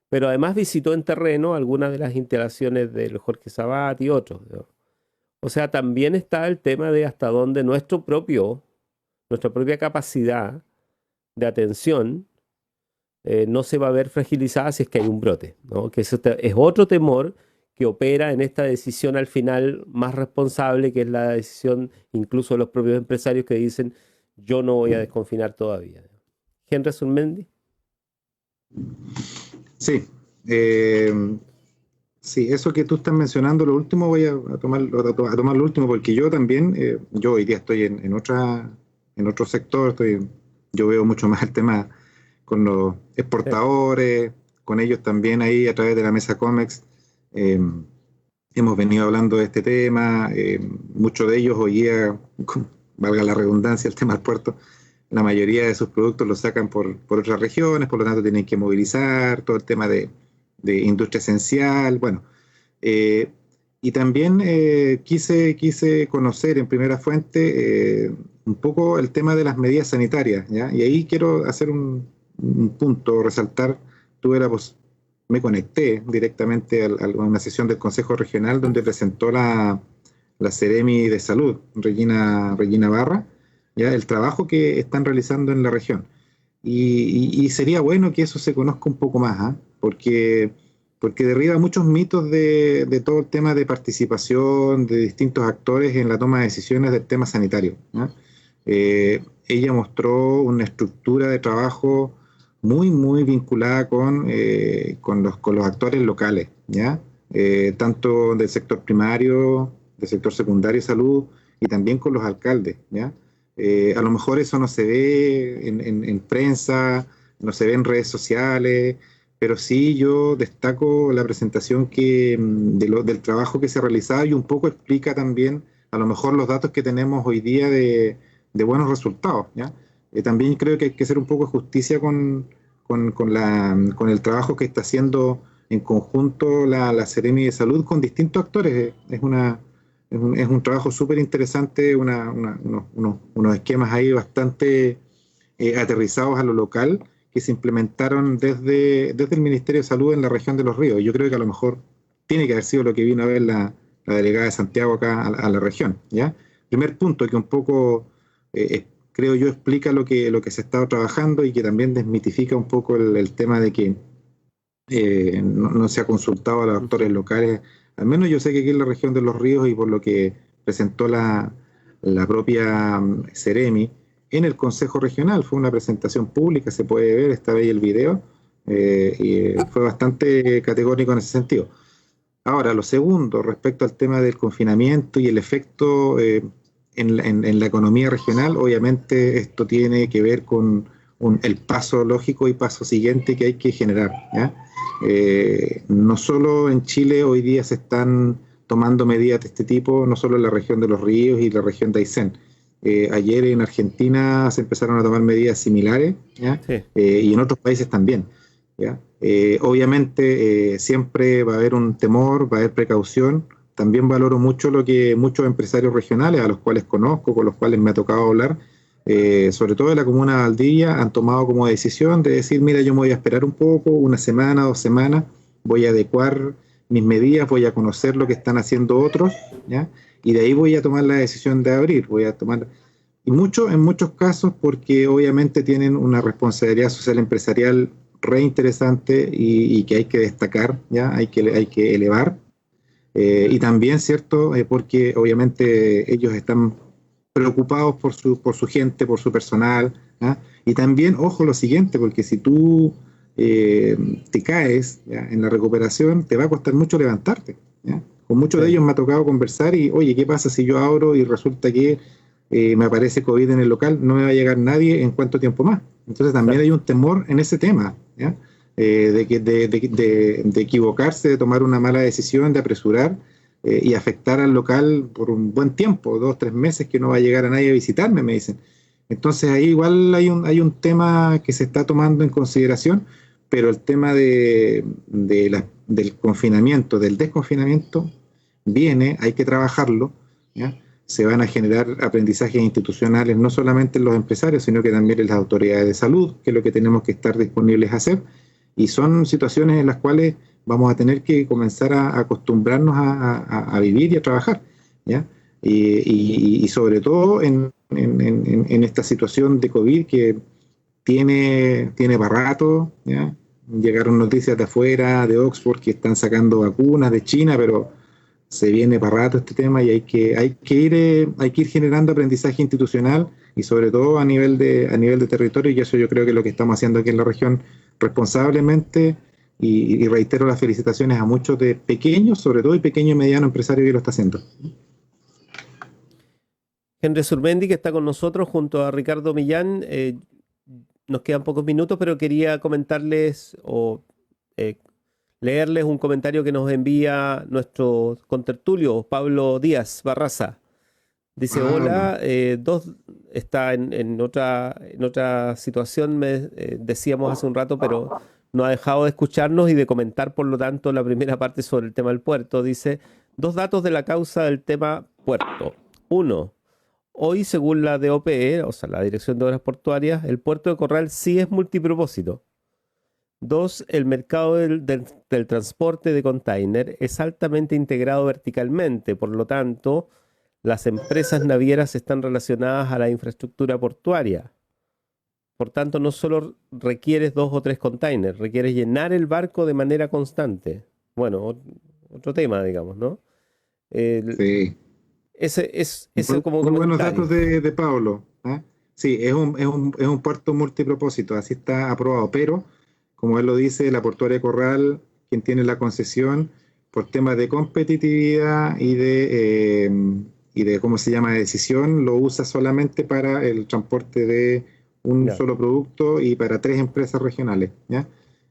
Pero además visitó en terreno algunas de las instalaciones del Jorge Sabat y otros, ¿no? O sea, también está el tema de hasta dónde nuestra propia capacidad de atención no se va a ver fragilizada si es que hay un brote, ¿no? Que eso es otro temor que opera en esta decisión al final más responsable, que es la decisión incluso de los propios empresarios que dicen yo no voy a desconfinar todavía. Henry Surmendi. Sí, sí, eso que tú estás mencionando, lo último voy a tomar lo último, porque yo también, yo hoy día estoy en otro sector, yo veo mucho más el tema con los exportadores, con ellos también ahí a través de la mesa COMEX. Hemos venido hablando de este tema, muchos de ellos hoy día, valga la redundancia, el tema del puerto, la mayoría de sus productos los sacan por otras regiones, por lo tanto tienen que movilizar todo el tema de industria esencial, bueno. Y también quise conocer en primera fuente un poco el tema de las medidas sanitarias, ¿ya? Y ahí quiero hacer un punto, resaltar, me conecté directamente a una sesión del Consejo Regional donde presentó la Seremi de Salud, Regina Barra, ¿ya? El trabajo que están realizando en la región. Y sería bueno que eso se conozca un poco más, ¿eh? Porque derriba muchos mitos de todo el tema de participación de distintos actores en la toma de decisiones del tema sanitario, ¿no? Ella mostró una estructura de trabajo muy, muy vinculada con los actores locales, ¿ya? Tanto del sector primario, del sector secundario de salud, y también con los alcaldes, ¿ya? A lo mejor eso no se ve en prensa, no se ve en redes sociales, pero sí yo destaco la presentación del trabajo que se ha realizado, y un poco explica también a lo mejor los datos que tenemos hoy día de buenos resultados, ¿ya? También creo que hay que hacer un poco de justicia con el trabajo que está haciendo en conjunto la Seremi de Salud con distintos actores. Es un trabajo súper interesante, unos esquemas ahí bastante aterrizados a lo local, que se implementaron desde el Ministerio de Salud en la región de Los Ríos. Yo creo que a lo mejor tiene que haber sido lo que vino a ver la delegada de Santiago acá a la región, ¿ya? Primer punto que un poco, creo yo, explica lo que se ha estado trabajando, y que también desmitifica un poco el tema de que no se ha consultado a los actores locales. Al menos yo sé que aquí en la región de Los Ríos, y por lo que presentó la propia Seremi, en el Consejo Regional. Fue una presentación pública, se puede ver, está ahí el video, y fue bastante categórico en ese sentido. Ahora, lo segundo, respecto al tema del confinamiento y el efecto en la economía regional, obviamente esto tiene que ver con el paso lógico y paso siguiente que hay que generar, ¿ya? No solo en Chile hoy día se están tomando medidas de este tipo, no solo en la región de Los Ríos y la región de Aysén. Ayer en Argentina se empezaron a tomar medidas similares, ¿ya? Sí. Y en otros países también, ¿ya? Obviamente siempre va a haber un temor, va a haber precaución. También valoro mucho lo que muchos empresarios regionales, a los cuales conozco, con los cuales me ha tocado hablar, sobre todo de la comuna de Valdivia, han tomado como decisión de decir, mira, yo me voy a esperar un poco, una semana, 2 semanas, voy a adecuar mis medidas, voy a conocer lo que están haciendo otros, ¿ya? Y de ahí voy a tomar la decisión de abrir, voy a tomar... Y en muchos casos porque obviamente tienen una responsabilidad social empresarial re interesante y que hay que destacar, ¿ya? Hay que elevar. Y también, ¿cierto? Porque obviamente ellos están preocupados por su gente, por su personal, ¿ya? Y también, ojo, lo siguiente, porque si tú te caes, ¿ya?, en la recuperación, te va a costar mucho levantarte, ¿ya? Con muchos de ellos me ha tocado conversar y, oye, ¿qué pasa si yo abro y resulta que me aparece COVID en el local? No me va a llegar nadie en cuánto tiempo más. Entonces también hay un temor en ese tema, ¿ya? De equivocarse, de tomar una mala decisión, de apresurar y afectar al local por un buen tiempo, 2, 3 meses, que no va a llegar a nadie a visitarme, me dicen. Entonces ahí igual hay un tema que se está tomando en consideración, pero el tema del confinamiento, del desconfinamiento, viene, hay que trabajarlo, ¿ya? Se van a generar aprendizajes institucionales no solamente en los empresarios, sino que también en las autoridades de salud, que es lo que tenemos que estar disponibles a hacer, y son situaciones en las cuales vamos a tener que comenzar a acostumbrarnos a vivir y a trabajar, ¿ya? Y sobre todo en esta situación de COVID que tiene para rato, ¿ya? Llegaron noticias de afuera, de Oxford, que están sacando vacunas de China, pero se viene para rato este tema y hay que ir generando aprendizaje institucional y sobre todo a nivel de territorio, y eso yo creo que es lo que estamos haciendo aquí en la región responsablemente, y reitero las felicitaciones a muchos de pequeños, sobre todo y pequeño y mediano empresario que lo está haciendo. Henry Surmendi, que está con nosotros junto a Ricardo Millán. Nos quedan pocos minutos, pero quería comentarles o leerles un comentario que nos envía nuestro contertulio, Pablo Díaz Barraza. Dice, hola, está en otra situación, decíamos hace un rato, pero no ha dejado de escucharnos y de comentar, por lo tanto, la primera parte sobre el tema del puerto. Dice, 2 datos de la causa del tema puerto. 1, hoy, según la DOPE, o sea, la Dirección de Obras Portuarias, el puerto de Corral sí es multipropósito. 2, el mercado del transporte de container es altamente integrado verticalmente, por lo tanto, las empresas navieras están relacionadas a la infraestructura portuaria. Por tanto, no solo requieres 2 o 3 containers, requieres llenar el barco de manera constante. Bueno, otro tema, digamos, ¿no? Sí. Ese como Muy buenos comentario. datos de Pablo, ¿eh? Sí, es un puerto multipropósito, así está aprobado, pero como él lo dice, la portuaria de Corral, quien tiene la concesión, por temas de competitividad y de ¿cómo se llama?, decisión, lo usa solamente para el transporte de un solo producto y para 3 empresas regionales, ¿ya?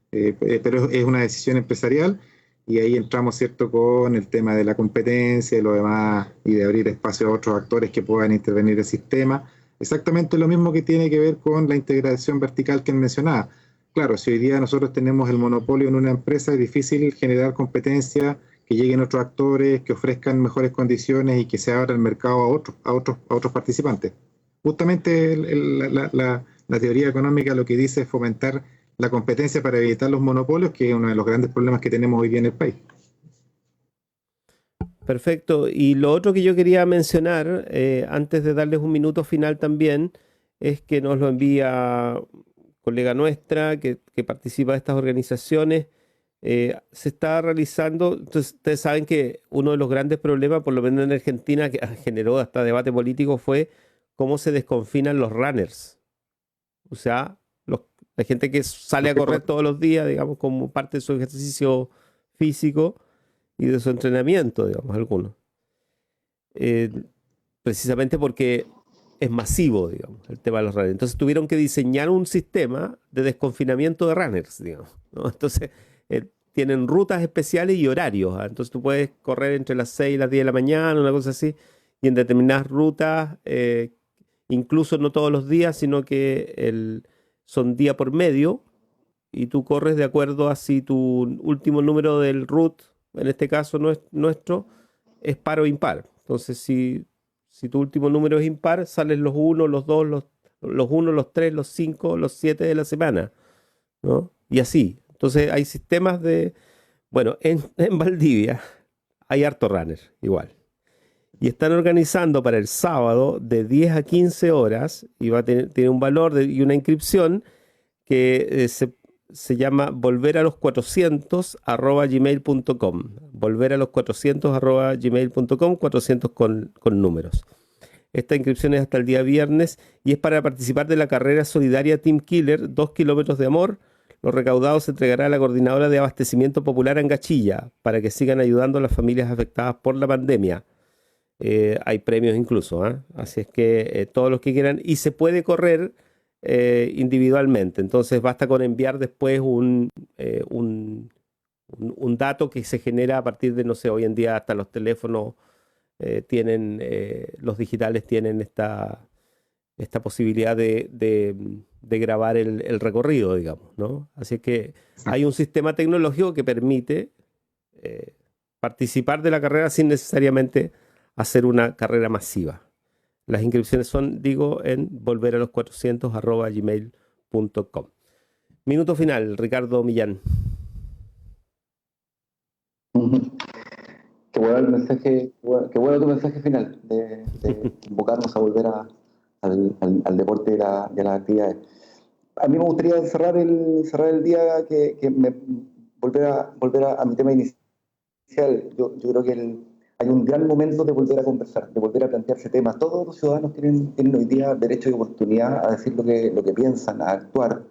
Pero es una decisión empresarial y ahí entramos, ¿cierto?, con el tema de la competencia y lo demás, y de abrir espacio a otros actores que puedan intervenir en el sistema. Exactamente lo mismo que tiene que ver con la integración vertical que él mencionaba. Claro, si hoy día nosotros tenemos el monopolio en una empresa, es difícil generar competencia, que lleguen otros actores, que ofrezcan mejores condiciones y que se abra el mercado a otros participantes. Justamente la teoría económica lo que dice es fomentar la competencia para evitar los monopolios, que es uno de los grandes problemas que tenemos hoy día en el país. Perfecto. Y lo otro que yo quería mencionar, antes de darles un minuto final también, es que nos lo envía colega nuestra que participa de estas organizaciones. Se está realizando, entonces ustedes saben que uno de los grandes problemas, por lo menos en Argentina, que generó hasta debate político, fue cómo se desconfinan los runners. O sea, la gente que sale a correr todos los días, digamos, como parte de su ejercicio físico y de su entrenamiento, digamos, algunos. Precisamente porque es masivo, digamos, el tema de los runners. Entonces tuvieron que diseñar un sistema de desconfinamiento de runners, digamos, ¿no? Entonces tienen rutas especiales y horarios, ¿ah? Entonces tú puedes correr entre las 6 y las 10 de la mañana, una cosa así, y en determinadas rutas, incluso no todos los días, sino que son día por medio, y tú corres de acuerdo a si tu último número del route, en este caso nuestro, es par o impar. Entonces, si tu último número es impar, salen los 1, los 2, los 1, los 3, los 5, los 7 de la semana, ¿no? Y así. Entonces, hay sistemas bueno, en Valdivia hay harto runner, igual. Y están organizando para el sábado de 10 a 15 horas, y tiene un valor y una inscripción que se llama volveralos400@gmail.com. Volveralos400@gmail.com, 400 con números. Esta inscripción es hasta el día viernes y es para participar de la carrera solidaria Team Killer, 2 kilómetros de amor. Los recaudados se entregará a la Coordinadora de Abastecimiento Popular Angachilla para que sigan ayudando a las familias afectadas por la pandemia. Hay premios incluso, ¿eh? Así es que todos los que quieran, y se puede correr individualmente. Entonces basta con enviar después un dato que se genera a partir de, no sé, hoy en día hasta los teléfonos los digitales tienen esta posibilidad de grabar el recorrido, digamos, ¿no? Así que hay un sistema tecnológico que permite participar de la carrera sin necesariamente hacer una carrera masiva. Las inscripciones son, digo, en volveralos400@gmail.com. Minuto final, Ricardo Millán. Qué bueno el mensaje, qué bueno tu mensaje final de invocarnos a volver al deporte y a las actividades. A mí me gustaría cerrar el día volver a mi tema inicial. Yo creo que hay un gran momento de volver a conversar, de volver a plantearse temas. Todos los ciudadanos tienen hoy día derecho y oportunidad a decir lo que piensan, a actuar.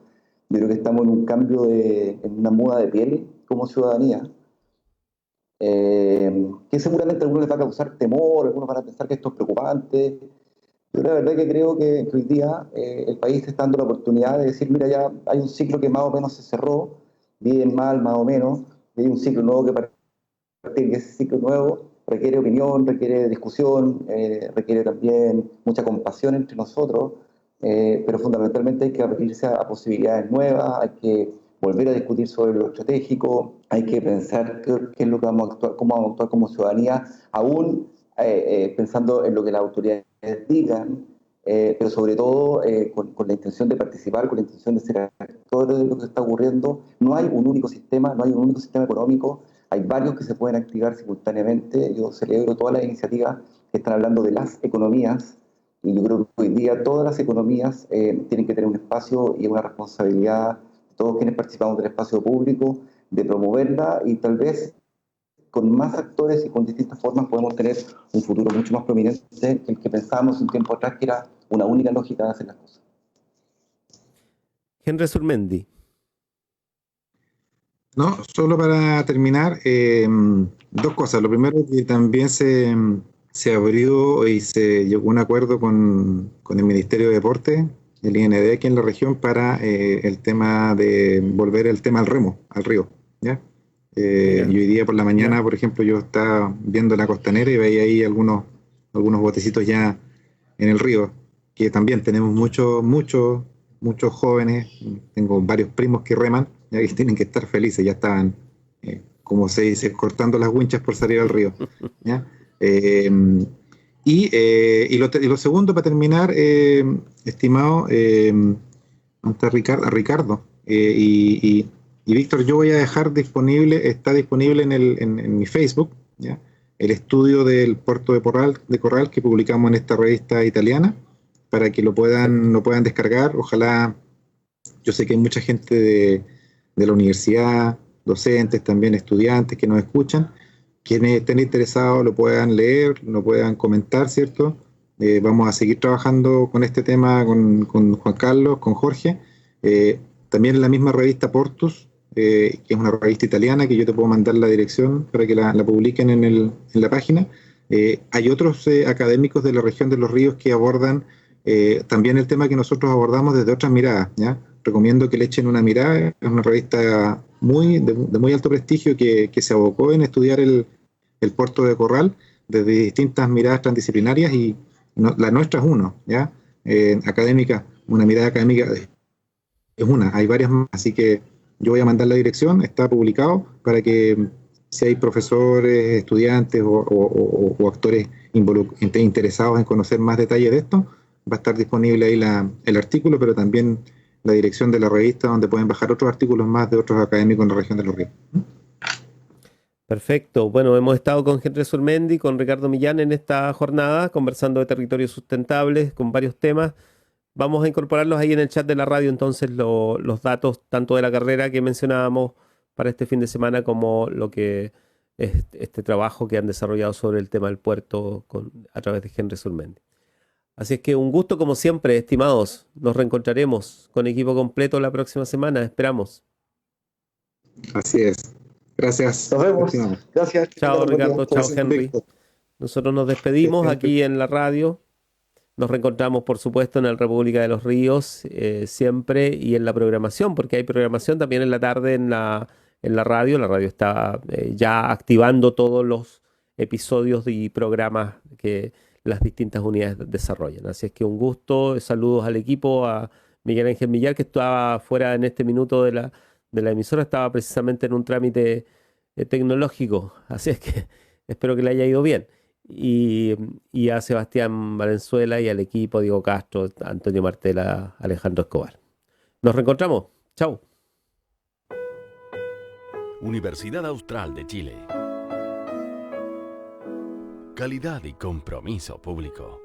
Yo creo que estamos en un cambio, en una muda de piel como ciudadanía, que seguramente a algunos les va a causar temor, algunos van a pensar que esto es preocupante. Yo la verdad que creo que hoy día el país está dando la oportunidad de decir, mira, ya hay un ciclo que más o menos se cerró, bien, mal, más o menos, y hay un ciclo nuevo que partir, que ese ciclo nuevo requiere opinión, requiere discusión, requiere también mucha compasión entre nosotros, pero fundamentalmente hay que abrirse a posibilidades nuevas, hay que volver a discutir sobre lo estratégico, hay que pensar qué es lo que vamos a actuar, cómo vamos a actuar como ciudadanía, aún pensando en lo que las autoridades digan, pero sobre todo con la intención de participar, con la intención de ser actores de lo que está ocurriendo. No hay un único sistema, no hay un único sistema económico, hay varios que se pueden activar simultáneamente. Yo celebro todas las iniciativas que están hablando de las economías, y yo creo que hoy día todas las economías tienen que tener un espacio y una responsabilidad de todos quienes participamos del espacio público, de promoverla, y tal vez con más actores y con distintas formas podemos tener un futuro mucho más prominente que el que pensábamos un tiempo atrás, que era una única lógica de hacer las cosas. Henry Surmendi. No, solo para terminar, dos cosas. Lo primero, que también se abrió y se llegó a un acuerdo con el Ministerio de Deporte, el IND aquí en la región, para el tema de volver el tema al remo, al río, ¿ya? Y hoy día por la mañana, por ejemplo, yo estaba viendo la costanera y veía ahí algunos botecitos ya en el río, que también tenemos muchos jóvenes. Tengo varios primos que reman, ya que tienen que estar felices, ya estaban, como se dice, cortando las winchas por salir al río, ¿ya? Y lo segundo, para terminar, estimado, está Ricardo y Víctor, yo voy a dejar está disponible en mi Facebook, ¿ya? El estudio del puerto de Corral que publicamos en esta revista italiana, para que lo puedan descargar. Ojalá, yo sé que hay mucha gente de la universidad, docentes, también estudiantes que nos escuchan, quienes estén interesados lo puedan leer, lo puedan comentar, ¿cierto? Vamos a seguir trabajando con este tema con Juan Carlos, con Jorge. También en la misma revista Portus, que es una revista italiana, que yo te puedo mandar la dirección para que la publiquen en la página. Hay otros académicos de la región de los ríos que abordan también el tema que nosotros abordamos desde otras miradas, ¿ya? Recomiendo que le echen una mirada. Es una revista de muy alto prestigio que se abocó en estudiar el puerto de Corral desde distintas miradas transdisciplinarias, y la nuestra es uno, ¿ya? Académica, una mirada académica es una, hay varias más, así que yo voy a mandar la dirección, está publicado, para que si hay profesores, estudiantes o actores interesados en conocer más detalles de esto, va a estar disponible ahí el artículo, pero también la dirección de la revista, donde pueden bajar otros artículos más de otros académicos en la región de los ríos. Perfecto. Bueno, hemos estado con Henry Surmendi, con Ricardo Millán en esta jornada, conversando de territorios sustentables, con varios temas. Vamos a incorporarlos ahí en el chat de la radio, entonces, los datos tanto de la carrera que mencionábamos para este fin de semana, como lo que es este trabajo que han desarrollado sobre el tema del puerto a través de Henry Surmendi. Así es que un gusto como siempre, estimados. Nos reencontraremos con equipo completo la próxima semana, esperamos. Así es. Gracias. Nos vemos. Gracias. Chao, Ricardo. Chao, Henry. Nosotros nos despedimos aquí en la radio. Nos reencontramos, por supuesto, en el República de los Ríos siempre, y en la programación, porque hay programación también en la tarde en la radio. La radio está ya activando todos los episodios y programas que las distintas unidades desarrollan. Así es que un gusto. Saludos al equipo, a Miguel Ángel Millar, que estaba fuera en este minuto de la emisora, estaba precisamente en un trámite tecnológico, así es que espero que le haya ido bien. Y a Sebastián Valenzuela y al equipo, Diego Castro, Antonio Martela, Alejandro Escobar. Nos reencontramos. Chau. Universidad Austral de Chile. Calidad y compromiso público.